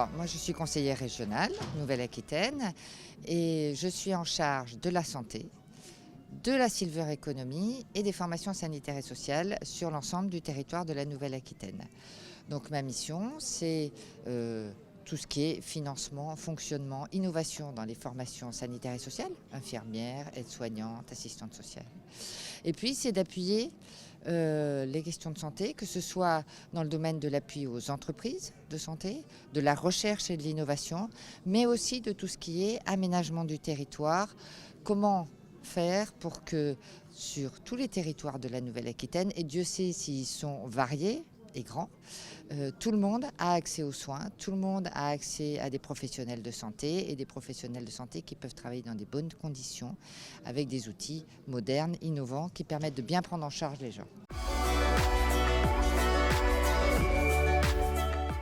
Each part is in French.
Alors, moi, je suis conseillère régionale, Nouvelle-Aquitaine, et je suis en charge de la santé, de la silver economy et des formations sanitaires et sociales sur l'ensemble du territoire de la Nouvelle-Aquitaine. Donc, ma mission, c'est tout ce qui est financement, fonctionnement, innovation dans les formations sanitaires et sociales, infirmières, aides-soignantes, assistantes sociales. Et puis, c'est d'appuyer les questions de santé, que ce soit dans le domaine de l'appui aux entreprises de santé, de la recherche et de l'innovation, mais aussi de tout ce qui est aménagement du territoire. Comment faire pour que sur tous les territoires de la Nouvelle-Aquitaine, et Dieu sait s'ils sont variés et grands, tout le monde a accès aux soins, tout le monde a accès à des professionnels de santé et des professionnels de santé qui peuvent travailler dans des bonnes conditions avec des outils modernes, innovants, qui permettent de bien prendre en charge les gens.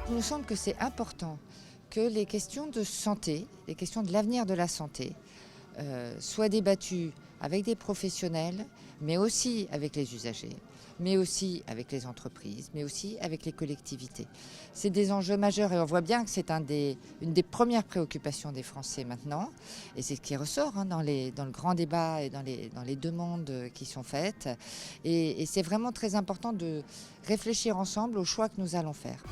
Il nous semble que c'est important que les questions de santé, les questions de l'avenir de la santé, soient débattues avec des professionnels, mais aussi avec les usagers, mais aussi avec les entreprises, mais aussi avec les collectivités. C'est des enjeux majeurs et on voit bien que c'est une des premières préoccupations des Français maintenant. Et c'est ce qui ressort dans le grand débat et dans les demandes qui sont faites. Et c'est vraiment très important de réfléchir ensemble aux choix que nous allons faire.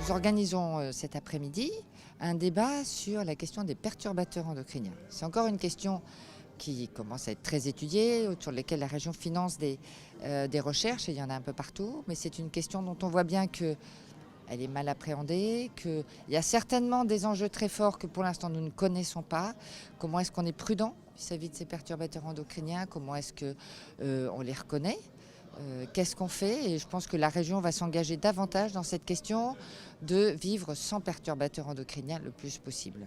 Nous organisons cet après-midi un débat sur la question des perturbateurs endocriniens. C'est encore une question qui commence à être très étudiée, sur lesquelles la région finance des recherches, et il y en a un peu partout, mais c'est une question dont on voit bien qu'elle est mal appréhendée, qu'il y a certainement des enjeux très forts que pour l'instant nous ne connaissons pas. Comment est-ce qu'on est prudent vis-à-vis de ces perturbateurs endocriniens? Comment est-ce qu'on les reconnaît? Qu'est-ce qu'on fait? Et je pense que la région va s'engager davantage dans cette question de vivre sans perturbateurs endocriniens le plus possible.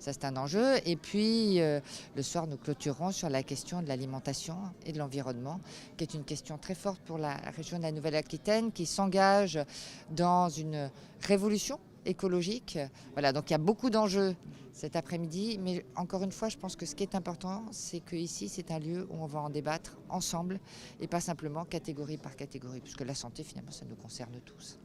Ça, c'est un enjeu. Et puis, le soir, nous clôturons sur la question de l'alimentation et de l'environnement, qui est une question très forte pour la région de la Nouvelle-Aquitaine, qui s'engage dans une révolution écologique. Voilà, donc il y a beaucoup d'enjeux cet après-midi, mais encore une fois, je pense que ce qui est important, c'est qu'ici, c'est un lieu où on va en débattre ensemble et pas simplement catégorie par catégorie, puisque la santé, finalement, ça nous concerne tous.